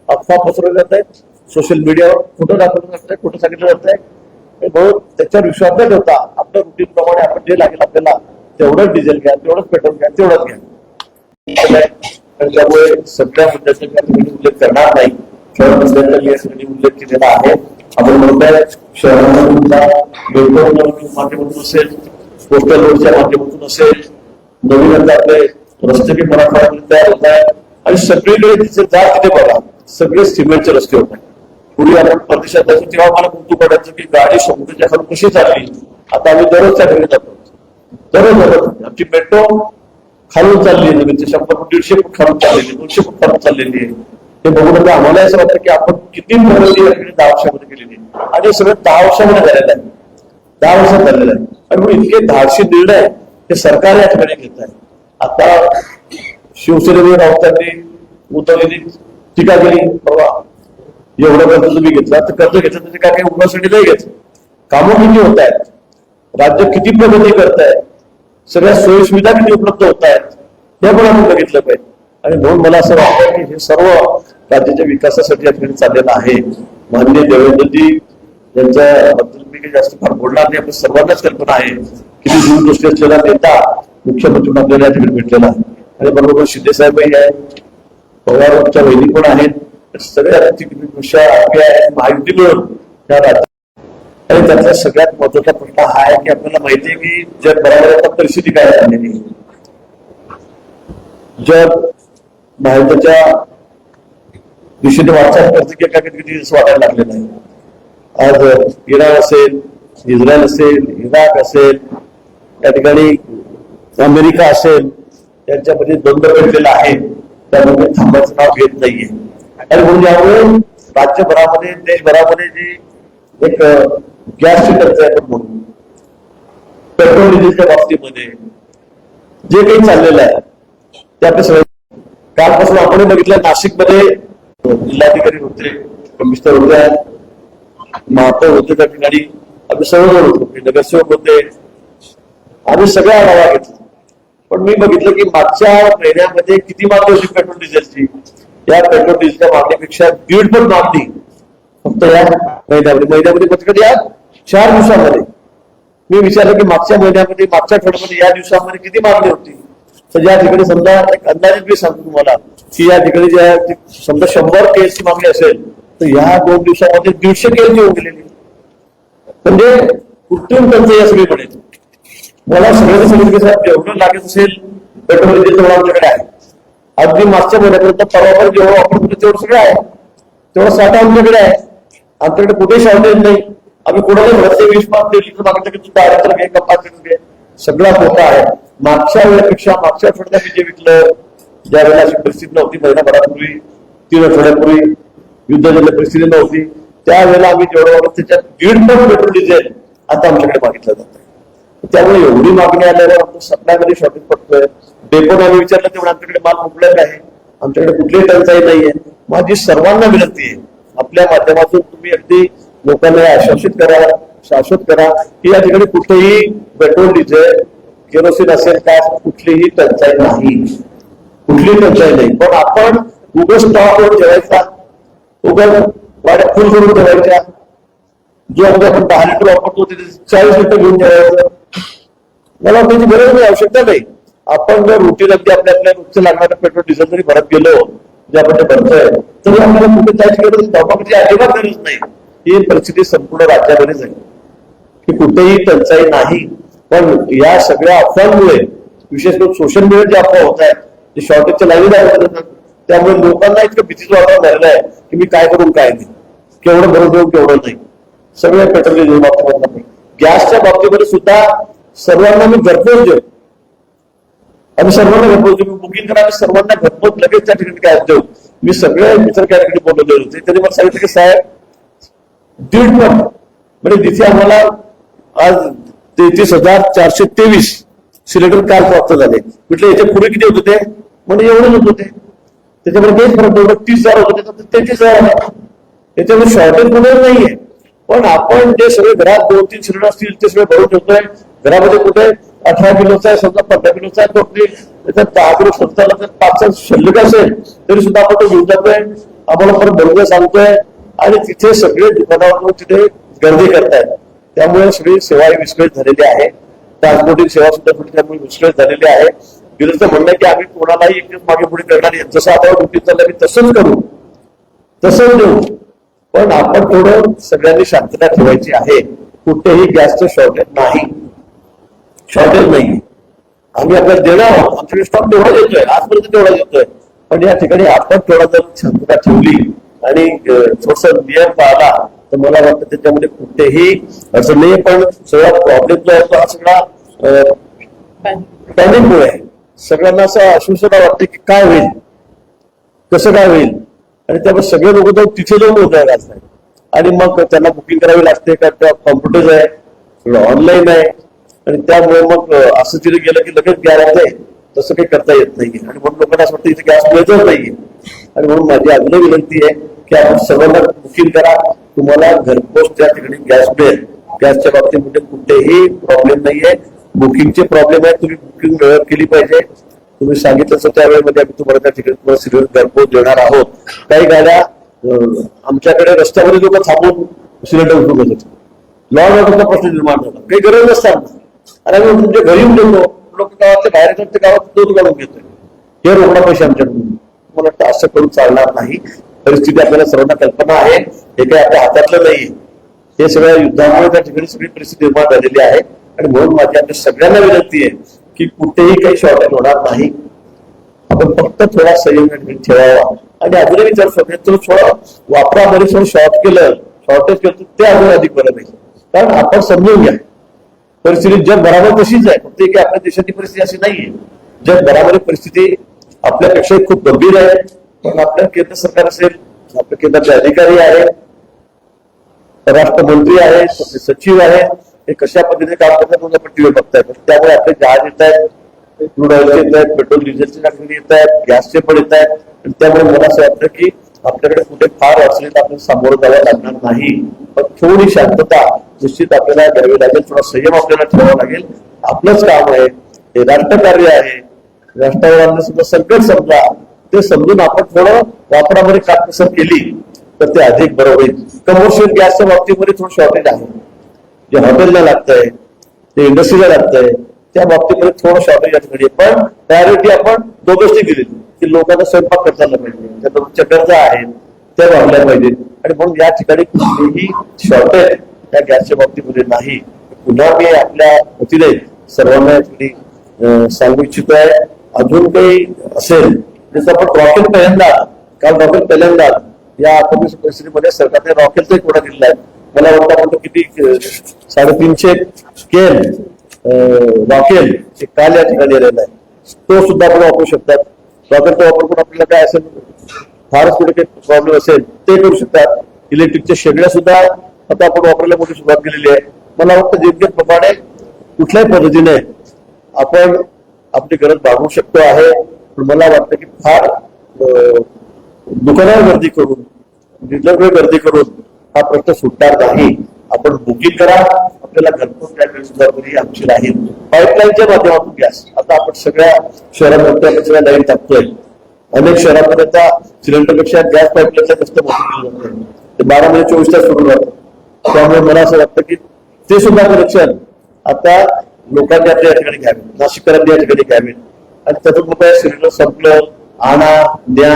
अफवा पसरवल्या जात आहेत, सोशल मीडियावर खोटं दाखवलं जात आहे, खोटं सांगितलं जात आहे. म्हणून त्याच्यावर विश्वास न ठेवता आपल्या रुटीन प्रमाणे आपण जे लागेल आपल्याला तेवढंच डिझेल घ्या, तेवढंच पेट्रोल घ्या, तेवढंच घ्या. त्यामुळे सगळ्या मुद्द्याचा मी उल्लेख करणार नाही. शहर मुद्द्याचा मी यासाठी उल्लेख केलेला आहे. आपण म्हणतोय शहरांच्या माध्यमातून असेल, पोस्टल रोडच्या माध्यमातून असेल, नवीन आता आपले रस्ते बी मराठवाड्यात तयार होत आहेत आणि सगळीकडे तिथे जा तिथे बघा सगळे सिमेंटचे रस्ते होत आहेत. पूर्वी आपण परदेशात जायचो तेव्हा मला कुंतू पडायचं की गाडी समुद्राच्या खाली कशी चालली. आता आम्ही दररोजच्या घरी जातो, दररोज आमची मेट्रो खालून चालली आहे, नवीन 100-150 फूट खालून चाललेली, 200 फूट खालून चाललेली आहे. हे बघून आता आम्हाला असं वाटतं की आपण किती प्रगती 10 वर्षामध्ये केलेली आहे आणि सगळं 10 वर्षामध्ये झालेलं आहे, 10 वर्षात झालेलं आहे. आणि म्हणून इतके धाडसी निर्णय हे सरकार या ठिकाणी घेत आहे. आता शिवसेनेने राऊतांनी उद्धवजींनी टीका केली, बाबा एवढं कर्ज तुम्ही घेतला तर कर्ज घेतलं त्याचे काय काही उन्हासाठी नाही घेतलं. कामं किती होत आहेत, राज्य किती प्रगती करत आहे, सगळ्या सोयीसुविधा किती उपलब्ध होत आहेत हे पण आपण बघितलं पाहिजे. आणि म्हणून मला असं वाटतं की हे सर्व राज्याच्या विकासासाठी या ठिकाणी चाललेलं आहे. माननीय देवेंद्रजी यांच्याबद्दल मी काही जास्त फार बोलणार नाही. आपण सर्वांनाच कल्पना आहे किती दूरदृष्टी असलेला नेता मुख्यमंत्री आपल्याला या ठिकाणी भेटलेला आहे. आणि बरोबर शिंदे साहेबही आहेत, पवारच्या वहिनी पण आहेत, सगळ्या महायुती मिळून या राज्यात. आणि त्यातला सगळ्यात महत्वाचा प्रश्न हा आहे की आपल्याला माहिती आहे की जग बरोबर परिस्थिती काय झालेली. जग भारताच्या दिशेने वाटचाल करते की काय किती वाटायला लागलेलं आहे. आज इराण असेल, इस्रायल असेल, इराक असेल, त्या ठिकाणी अमेरिका असेल, यांच्यामध्ये द्वंद्व पेटलेला आहे. त्यामध्ये थांबायचं नाव घेत नाहीये. आणि म्हणून यामुळे राज्यभरामध्ये देशभरामध्ये जी एक गॅसची टंचाई आपण म्हणून पेट्रोल डिझेलच्या बाबतीमध्ये जे काही चाललेलं आहे ते आपल्या सगळ्या कालपासून आपण बघितलं. नाशिकमध्ये जिल्हाधिकारी होते, कमिशनर होते, महापौर होते, त्या ठिकाणी आम्ही सर्व होतो, नगरसेवक होते, आम्ही सगळ्या आढावा घेतला. पण मी बघितलं की मागच्या महिन्यामध्ये किती मागणी होती पेट्रोल डिझेलची. या पेट्रोल डिझेलच्या मागणीपेक्षा 1.5 पट मागणी फक्त या महिन्यामध्ये पटकन या 4 दिवसामध्ये. मी विचारलं की मागच्या महिन्यामध्ये, मागच्या आठवड्यामध्ये, या दिवसामध्ये किती मागणी होती. तर या ठिकाणी समजा एक अंदाजे मी सांगतो तुम्हाला की या ठिकाणी ज्या समजा 100 केसची मागणी असेल तर या 2 दिवसामध्ये 150 केस येऊन गेलेली. म्हणजे कृत्रिम टंचाई या सगळी पडेल. मला सगळ्यांना सांगितलं की जेवढं लागत असेल पेट्रोल डिझेल तेवढं आमच्याकडे आहे. अगदी मागच्या महिन्यापर्यंत परवापर्यंत जेवढं वापरतो तेवढं सगळं आहे, तेवढं साठा आमच्याकडे आहे. आमच्याकडे कुठे शॉर्टेज नाही. आम्ही कोणाला म्हणत 20-5 लिटर मागितलं की तुझा 5 घे का 5 लिटर घे, सगळा मोठा आहे. मागच्या वेळेपेक्षा मागच्या आठवड्यात आम्ही जे विकलं, ज्या वेळेला अशी परिस्थिती नव्हती, महिनाभरापूर्वी 3 आठवड्यापूर्वी युद्धाची परिस्थिती नव्हती, त्यावेळेला आम्ही जेवढं वाटत त्याच्यात 1.5 पट पेट्रोल डिझेल आता आमच्याकडे मागितलं जातं. त्यामुळे एवढी मागणी आल्यावर आपण सप्लायमध्ये शॉर्टेज पडतोय. डेपोने आम्ही विचारलं तेवढं आमच्याकडे माल मुबलक आहे, आमच्याकडे कुठलीही टंचाई नाहीये. माझी सर्वांना विनंती आहे, आपल्या माध्यमातून तुम्ही अगदी लोकांना आश्वासित करा, शाश्वत करा की या ठिकाणी कुठेही पेट्रोल डिझेल केरोसिन असेल काय कुठलीही टंचाई नाही, कुठलीही टंचाई नाही. पण आपण उगाच स्टॉक करून ठेवायचा, उगाच गाड्या फुल करून ठेवायच्या. जो अगदी आपण 10 लिटर वापरतो तिथे 40 लिटर घेऊन ठेवायचं. मला त्याची गरज नाही, आवश्यकता नाही. आपण जर रुटीन अगदी आपल्या रोजचं लागणारं पेट्रोल डिझेल जरी भरत गेलो, जे आपण ते भरतोय, तरी आपल्याला कुठे जायची गरज, धावपळीची अजिबात गरज नाही. ही परिस्थिती संपूर्ण राज्यामध्ये झाली की कुठेही टंचाई नाही. पण या सगळ्या अफवांमुळे, विशेष करून सोशल मीडियावर जे अफवा होत आहेत, जे शॉर्टेजच्या लाईनी दाखवतात, त्यामुळे लोकांना इतकं भीतीचं वातावरण झालेलं आहे की मी काय करून काय नाही, केवढं भरून देऊ केवढं नाही. सगळ्या पेट्रोल डिझेल बाबतीमध्ये, गॅसच्या बाबतीमध्ये सुद्धा सर्वांना मी घरपोच देऊ. आम्ही सर्वांना घरपोच देऊ, बुकिंग करा, आम्ही सर्वांना घरपोच लगेच त्या ठिकाणी गॅस देऊ. मी सगळ्या मित्र त्या ठिकाणी बोलवले होते, त्यांनी मला सांगितलं की साहेब 1.5 पट म्हणजे जिथे आम्हाला आज 33,423 सिलेंडर काल प्राप्त झाले. म्हटलं याच्या पुढे किती होते ते, म्हणजे एवढेच होत होते. त्याच्यामध्ये तेच फरक होतं, 30,000 होते, 33,000 आहे. याच्यामध्ये शॉर्टेज होणार नाहीये. पण आपण जे सगळे घरात 2-3 सिलेंडर असतील ते सगळे भरून ठेवतोय. घरामध्ये कुठे 18 किलोचा आहे, समजा 15 किलोचा आहे, तो आपली त्याच्यात 10 किलो स्वतःला 5 शिल्लक असेल तरी सुद्धा आपण तो घेऊन जातोय. आम्हाला परत बरोबर सांगतोय आणि तिथे सगळे दुकानावर तिथे गर्दी करतायत. त्यामुळे सगळी सेवा ही विस्कळीत झालेली आहे. ट्रान्सपोर्टिंग सेवा सुद्धा त्यामुळे विस्कळीत झालेली आहे. विरोधचं म्हणणं की आम्ही कोणालाही एकच मागे पुढे करणार नाही, जसं आता ड्युटी चाललं मी तसंच करू, तसंच देऊ. पण आपण थोडं सगळ्यांनी शांतता ठेवायची आहे. कुठेही गॅसचं शॉर्टेज नाही, शॉर्टेज नाही. आम्ही आपल्याला देणार आहोत, आमच्याकडे स्टॉक तेवढा देतोय, आजपर्यंत तेवढा देतोय. पण या ठिकाणी आपण थोडा जर शांतता ठेवली आणि थोडस नियम पाळला तर मला वाटतं त्याच्यामध्ये कुठेही असं नाही. पण सगळा प्रॉब्लेम जो आहे तो हा सगळा पॅनिकमुळे आहे. सगळ्यांना असं आश्वासना वाटते की काय होईल, कसं काय होईल, आणि त्यामुळे सगळे लोक जाऊन तिथे जाऊन मोकळ्या घालतात आणि मग त्यांना बुकिंग करावी लागते. का त्या कॉम्प्युटर आहे, सगळं ऑनलाईन आहे, आणि त्यामुळे मग असं तिथे गेलं की लगेच गॅस आहे, तसं काही करता येत नाही. आणि म्हणून लोकांना असं वाटतं इथे गॅस मिळतच नाहीये. आणि म्हणून माझी अजूनही विनंती आहे की आपण सर्वांना बुकिंग करा, तुम्हाला घरपोच त्या ठिकाणी गॅस मिळेल. गॅसच्या बाबतीमध्ये कुठेही प्रॉब्लेम नाहीये. बुकिंगचे प्रॉब्लेम आहे, तुम्ही बुकिंग वेळेवर केली पाहिजे. तुम्ही सांगितलं तर त्यावेळेमध्ये आम्ही तुम्हाला त्या ठिकाणी तुम्हाला सिलेंडर घरपोच देणार आहोत. काही गाड्या आमच्याकडे रस्त्यामध्ये लोक थांबून सिलेंडर उचलून घेतात. लॉ अँड ऑर्डरचा प्रश्न निर्माण झाला, काही गरज नसताना. आणि आम्ही तुमच्या घरी येऊन देतो, लोक गावातल्या बाहेर येतात, ते गावात दूध काढून घेतोय. हे रोकडा पैसे आमच्याकडून. मला वाटतं असं करून चालणार नाही. परिस्थिती आपल्याला सर्वांना कल्पना आहे, हे काही आपल्या हातातलं नाही. हे सगळ्या युद्धामुळे त्या ठिकाणी सगळी परिस्थिती निर्माण झालेली आहे. आणि म्हणून माझी आपल्या सगळ्यांना विनंती आहे की कुठेही काही शॉर्टेज होणार नाही. आपण फक्त थोडा संयम ठेवावा. आणि अजूनही विचार करतो थोडं वापरामध्ये थोडं शॉर्टेज केलं ते अजून अधिक बरं नाही. कारण आपण समजून घ्या परिस्थिती जगभरामध्ये तशीच आहे, फक्त की आपल्या देशाची परिस्थिती अशी नाहीये. जगभरामध्ये परिस्थिती आपल्यापेक्षा खूप गंभीर आहे. पण आपल्या केंद्र सरकार असेल, आपल्या केंद्राचे अधिकारी आहेत, राष्ट्रमंत्री आहेत, सचिव आहेत, हे कशा पद्धतीने काम करतात आपण टीव्ही बघताय. त्यामुळे आपले जहाज येत आहेत, क्रूड ऑइलचे येत आहेत, पेट्रोल डिझेलचे टाकणी येत आहेत, गॅसचे पण येत आहेत. आणि त्यामुळे मला असं वाटतं की आपल्याकडे कुठे फार अडचणीत आपण सामोरं जावं लागणार नाही. पण थोडी शांतता निश्चित आपल्याला घ्यावी लागेल, थोडा संयम आपल्याला ठेवावा लागेल. आपलंच काम आहे, हे राष्ट्रकार्य आहे. राष्ट्रावर सुद्धा संकट समजा, ते समजून आपण थोडं वापरामध्ये काटकसर केली तर ते अधिक बरं होईल. कमर्शियल गॅसच्या बाबतीमध्ये थोडं शॉर्टेज आहे. जे हॉटेलला लागतंय, ते इंडस्ट्रीला लागतंय, त्या बाबतीमध्ये थोडं शॉर्टेज या ठिकाणी. पण प्रायोरिटी आपण दोघांची दिली की लोकांना स्वयंपाक करता आला पाहिजे, त्या रोजच्या गरजा आहेत त्या भागल्या पाहिजेत. आणि म्हणून या ठिकाणी कुठलीही शॉर्टेज त्या गॅसच्या बाबतीमध्ये नाही. पुन्हा मी आपल्या वतीने सर्वांना या ठिकाणी सांगू इच्छितो आहे. अजून काही असेल जसं आपण रॉकेल पहिल्यांदा या आपत्ती परिस्थितीमध्ये सरकारने रॉकेलचा एक कोडा दिलेला आहे. मला वाटतं आपण किती 350 केन रॉकेल काल या ठिकाणी आलेला आहे. तो सुद्धा आपण वापरू शकतात. रॉकेलचा वापर करून आपल्याला काय असेल, फारच कुठे काही प्रॉब्लेम असेल ते करू शकतात. इलेक्ट्रिकच्या शेगड्या सुद्धा आता आपण वापरायला मोठी सुरुवात केलेली आहे. मला वाटतं जितक्या प्रमाणे कुठल्याही पद्धतीने आपण आपली गरज भागवू शकतो आहे. पण मला वाटतं की फार दुकानावर गर्दी करून, डिलरवर गर्दी करून हा प्रश्न सुटणार नाही. आपण बुकिंग करा, आपल्याला घरपोच गॅस सुद्धा आमची राहील. पाईपलाईनच्या माध्यमातून गॅस आता आपण सगळ्या शहरांमध्ये आपण सगळ्या लाईन टाकतोय. अनेक शहरांमध्ये आता सिलेंडरपेक्षा गॅस पाईपलाईनचा जास्त महत्व दिलं जातं. ते 12 महिने 24 तास सुरू राहतं. त्यामुळे मला असं वाटतं की ते सुद्धा कनेक्शन आता लोकांनी आपल्या या ठिकाणी घ्यावे, नाशिककरांनी या ठिकाणी घ्यावे. आणि त्यातून मग सिलेंडर संपलं, आणा द्या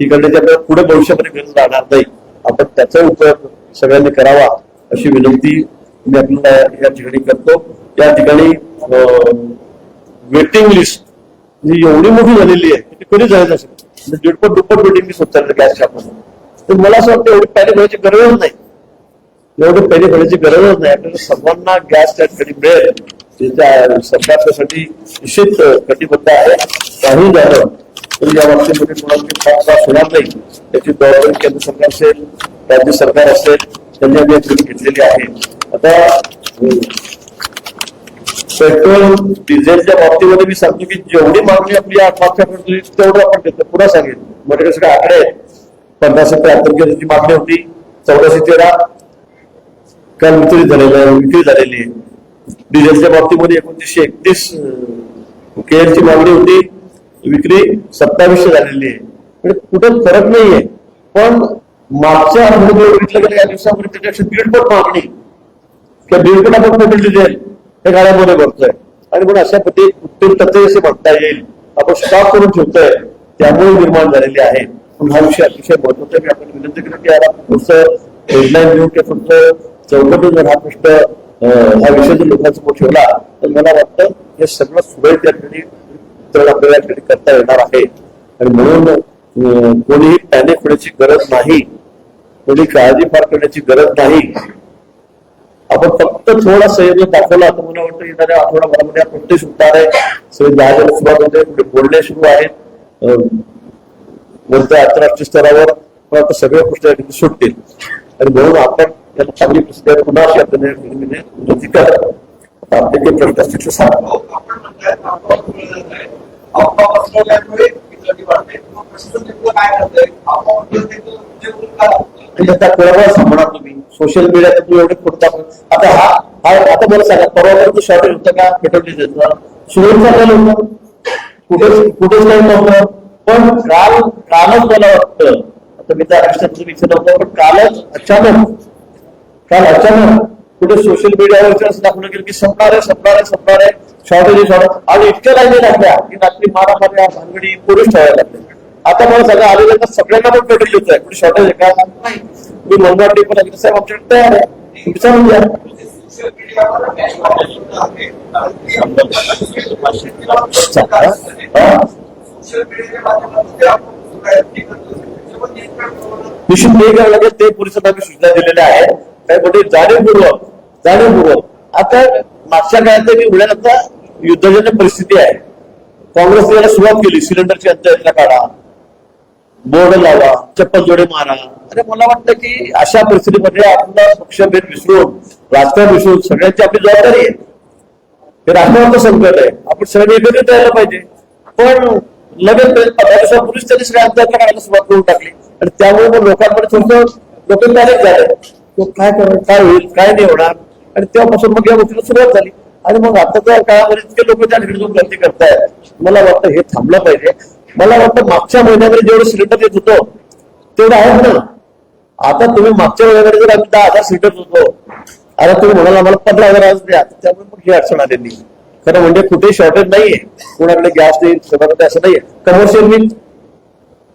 ही करण्याची आपल्याला पुढे भविष्यामध्ये गरज राहणार नाही. आपण त्याचा उपयोग सगळ्यांनी करावा अशी विनंती मी आपल्याला या ठिकाणी करतो. या ठिकाणी वेटिंग लिस्ट ही एवढी मोठी झालेली आहे की कधी जायचं असेल, दीडपट दुप्पट वेटिंग लिस्ट होत चालते गॅसच्या. तर मला असं वाटतं एवढी पॅनिक व्हायची गरजच नाही. एवढी पॅनिक होण्याची गरजच नाही. आपल्याला सर्वांना गॅस त्या ठिकाणी मिळेल. त्याच्या सरकार त्यासाठी निश्चित कटिबद्ध आहे. काही झालं तरी या बाबतीमध्ये कोणाची फार त्रास होणार नाही याची जबाबदारी केंद्र सरकार असेल, राज्य सरकार असेल, त्यांनी आम्ही घेतलेली आहे. आता पेट्रोल डिझेलच्या बाबतीमध्ये मी सांगतो की जेवढी मागणी आपली मागच्या तेवढं आपण देतो. पुन्हा सांगेल माझ्याकडे सगळे आकडे आहेत. 1573 मागणी होती, 1413 काल विक्री झालेली आहे. डिझेलच्या बाबतीमध्ये 2931 केएलची मागणी होती, विक्री 2700 झालेली आहे. म्हणजे कुठं फरक नाहीये. पण मागच्या बघितलं गेलं या दिवसामध्ये त्याच्यापेक्षा दीडपट मागणी किंवा दीडपट आपण पेट्रोल डिझेल हे गाड्यामध्ये भरतोय आणि म्हणून अशा पद्धती उत्तीर्णते असे म्हणता येईल आपण स्टॉक करून ठेवतोय त्यामुळे निर्माण झालेले आहे. पण हा विषय अतिशय महत्वाचा आहे. आपण विनंती केली की याला पुढचं हेडलाईन देऊन किंवा फक्त चौकटून जर हा प्रश्न हा विषय जर लोकांसमोर ठेवला तर मला वाटतं हे सगळं सुरळीत या ठिकाणी तर आपल्याला या ठिकाणी करता येणार आहे. आणि म्हणून कोणीही पॅनिक होण्याची गरज नाही, कोणी काळजी फार करण्याची गरज नाही. आपण फक्त थोडा संयम दाखवला तर मला वाटतं येणाऱ्या आठवडाभरामध्ये प्रत्येक सुटणार आहे. सगळे जायला सुरुवात होते, पुढे बोलणे सुरू आहेत बोलतोय आंतरराष्ट्रीय स्तरावर. आता सगळ्या गोष्टी सुटतील आणि म्हणून आपण त्याला चांगली प्रसिद्धी पुन्हा अशी आपल्याला विनंती करतो. आपले काही प्रश्न असतील तर सांगा. सांगणार तुम्ही सोशल मीडियात तुम्ही एवढे फोटो आता आता मला सांगा परवा शॉर्टेज होतं का पेट्रोल डिझेलचं सुरू झालेलं होतं कुठेच काही नव्हतं. पण कालच मला वाटतं आता मी त्या राष्ट्राचं विचार नव्हतं पण काल अचानक कुठे सोशल मीडियावर असं दाखवलं गेलं की संपणार आहे शॉर्टेज आणि इतक्या लाईनी लागल्या की रात्री मारामाऱ्या भानगडी पोलीस ठेवायला लागले. आता मला सगळं आलेलं सगळ्यांना पण पेट्रोल येत आहे कुठे शॉर्टेज आहे का नाही. मी मनमाड डेपोला साहेब आमच्याकडे तयार आहे विचारून घ्या. निश्चित नाही करायला लागेल ते पोलिसांना आम्ही सूचना दिलेल्या आहेत. काय म्हणजे जाणीवपूर्वक आता मागच्या काळात मी उड्यात आता युद्धजन्य परिस्थिती आहे. काँग्रेसने याला सुरुवात केली सिलेंडरची अंत्ययात्रा काढा, बोर्ड लावा, चप्पल जोडे मारा. अरे मला वाटतं की अशा परिस्थितीमध्ये आपला पक्षभेद विसरून राजकारण विसरून सगळ्यांची आपली जबाबदारी आहे. हे राष्ट्राचं संकट आहे, आपण सगळ्यांनी एकत्रित राहायला पाहिजे. पण लगेच 15 दिवसापूर्वीच त्यांनी सगळ्या अंत्ययात्रा काढायला सुरुवात करून टाकली आणि त्यामुळे मग लोकांमध्ये थोडंसं लोक पॅनिक झाले. काय करणार, काय होईल, काय नाही होणार आणि तेव्हापासून मग या गोष्टीला सुरुवात झाली. आणि मग आताच्या काळामध्ये इतके लोक त्या ठिकाणी जाऊन गर्दी करतायत. मला वाटतं हे थांबलं पाहिजे. मला वाटतं मागच्या महिन्यामध्ये जेवढं सिलेंडर येत होतं तेवढं आहेत ना. आता तुम्ही मागच्या महिन्यामध्ये जर आम्ही 10,000 सिलेंडर होतो आता तुम्ही म्हणाला आम्हाला 15,000 आज द्या. त्यामुळे मग ही अडचण आलेली. खरं म्हणजे कुठेही शॉर्टेज नाहीये, कोणाकडे गॅस नाही सगळ्याकडे असं नाहीये. कमर्शियल मी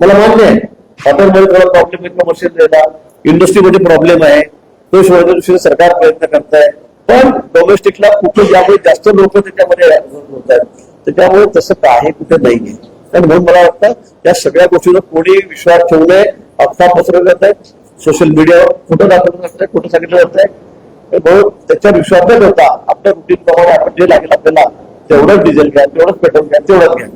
मला मान्य आहे हॉटेलमध्ये थोडा प्रॉब्लेम आहे, कमर्शियल द्यायला इंडस्ट्रीमध्ये प्रॉब्लेम आहे, तो शोधण्याच्या दृष्टीने सरकार प्रयत्न करत आहे. पण डोमेस्टिकला कुठे ज्यामुळे जास्त लोक त्याच्यामध्ये होत आहेत त्याच्यामुळे तसं काही कुठे नाहीये. आणि म्हणून मला वाटतं या सगळ्या गोष्टीवर कोणी विश्वास ठेवू नये. अफवा पसरवल्या जात आहेत, सोशल मीडियावर खोटं दाखवलं जात आहे, खोटं सांगितलं जात आहे. म्हणून त्याच्यावर विश्वास न ठेवता आपल्या रुटीन प्रमाणे आपण जे लागेल आपल्याला तेवढंच डिझेल घ्या, तेवढंच पेट्रोल घ्या, तेवढंच घ्या.